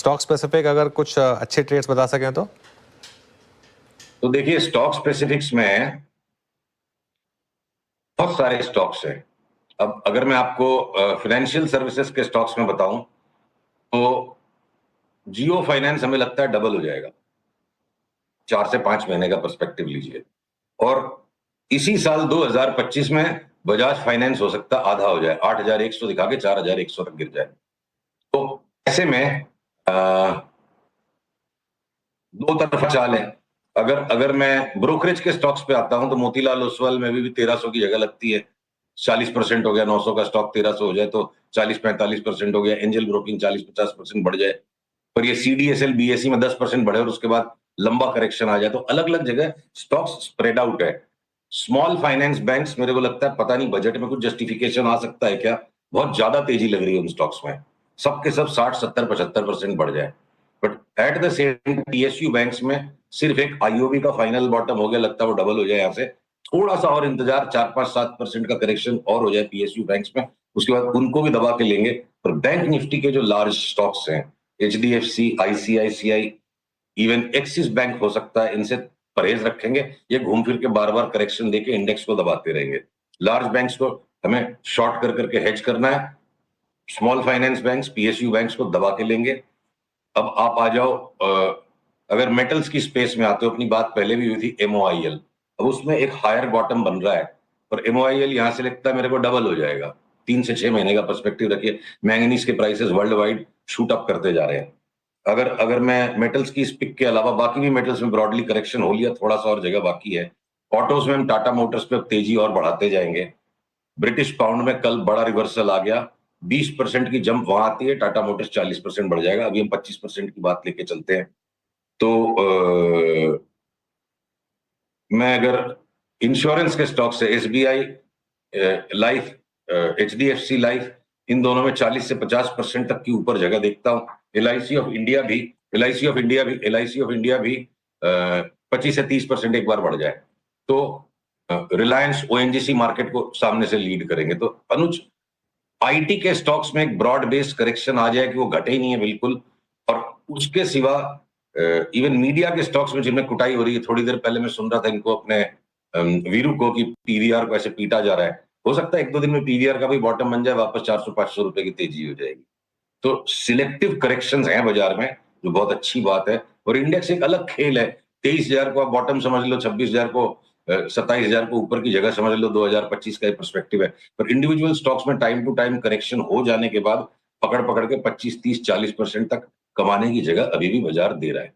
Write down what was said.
Stock specific अगर कुछ अच्छे ट्रेड्स बता सकें तो देखिए, स्टॉक स्पेसिफिक्स में बहुत सारे स्टॉक्स हैं। अब अगर मैं आपको फाइनेंशियल सर्विसेज के स्टॉक्स में बताऊं तो जियो फाइनेंस हमें लगता है डबल हो जाएगा, 4 से 5 महीने का पर्सपेक्टिव लीजिए। और इसी साल 2025 में बजाज फाइनेंस हो सकता है आधा हो जाए, 8,100 दिखा के 4,100 तक गिर जाए। तो ऐसे में दो तरफा चाल है। अगर मैं ब्रोकरेज के स्टॉक्स पे आता हूं तो मोतीलाल ओसवाल में भी 1300 की जगह लगती है। 40% हो गया, 900 का स्टॉक 1300 हो जाए तो 40-45% हो गया। एंजल ब्रोकिंग 40-50% बढ़ जाए, पर ये सीडीएसएल बीएसई में 10% बढ़े और उसके बाद लंबा करेक्शन आ जाए, तो अलग अलग जगह स्टॉक्स स्प्रेड आउट है। स्मॉल फाइनेंस बैंक्स मेरे को लगता है, पता नहीं बजट में कुछ जस्टिफिकेशन आ सकता है क्या, बहुत ज्यादा तेजी लग रही है उन स्टॉक्स में, सबके सब 60-70-75% बढ़ जाए। But at the same PSU banks में सिर्फ एक आईओबी का फाइनल बॉटम हो गया, लगता है वो डबल हो जाए यहाँ से, थोड़ा सा और इंतजार, 4-5-7% का करेक्शन और हो जाए पीएसयू बैंक्स में, उसके बाद उनको भी दबा के लेंगे। पर बैंक निफ्टी के जो लार्ज स्टॉक्स हैं, HDFC, ICICI, even axis bank हो सकता है, इनसे परहेज रखेंगे। ये घूम फिर के बार बार करेक्शन देके इंडेक्स को दबाते रहेंगे। लार्ज बैंक्स को हमें शॉर्ट कर करके हेज करना है, small finance banks, PSU banks को दबा के लेंगे। अब आप आ जाओ, अगर मेटल्स की स्पेस में आते हो, अपनी बात पहले भी हुई थी एमओआईएल, अब उसमें एक हायर बॉटम बन रहा है, पर एमओआईएल यहां से लगता है मेरे को डबल हो जाएगा। 3 से 6 महीने का पर्सपेक्टिव रखिए। मैंगनीज के prices world wide shoot up करते जा रहे हैं। अगर मैं मेटल्स की इस पिक के अलावा बाकी भी मेटल्स में ब्रॉडली करेक्शन हो लिया, थोड़ा सा और जगह बाकी है। ऑटोज में हम टाटा मोटर्स पे तेजी और बढ़ाते जाएंगे। ब्रिटिश पाउंड में कल बड़ा रिवर्सल आ गया, 20% की जंप वहां आती है, टाटा मोटर्स 40% बढ़ जाएगा। अभी हम 25% की बात लेके चलते हैं। तो मैं अगर इंश्योरेंस के स्टॉक से एसबीआई लाइफ, एचडीएफसी लाइफ, इन दोनों में 40 से 50% तक की ऊपर जगह देखता हूं। एलआईसी ऑफ इंडिया भी 25 से 30% एक बार बढ़ जाए तो रिलायंस ओएनजीसी मार्केट को सामने से लीड करेंगे। तो अनुज, आईटी के स्टॉक्स में एक ब्रॉड बेस्ड करेक्शन आ जाए कि वो घटे ही नहीं है बिल्कुल, और उसके सिवा इवन मीडिया के स्टॉक्स में जिनमें कुटाई हो रही है, थोड़ी देर पहले मैं सुन रहा था इनको अपने वीरू को कि पीवीआर को ऐसे पीटा जा रहा है, हो सकता है 1-2 दिन में पीवीआर का भी बॉटम बन जाए, वापस 400-500 रुपए की तेजी हो जाएगी। तो सिलेक्टिव करेक्शंस हैं बाजार में, जो बहुत अच्छी बात है। और इंडेक्स एक अलग खेल है, 23,000 को आप बॉटम समझ लो, 26,000 को 27,000 को ऊपर की जगह समझ लो, 2025 का पर्सपेक्टिव है। पर इंडिविजुअल स्टॉक्स में टाइम टू टाइम करेक्शन हो जाने के बाद पकड़ पकड़ के 25, 30, 40% तक कमाने की जगह अभी भी बाजार दे रहा है।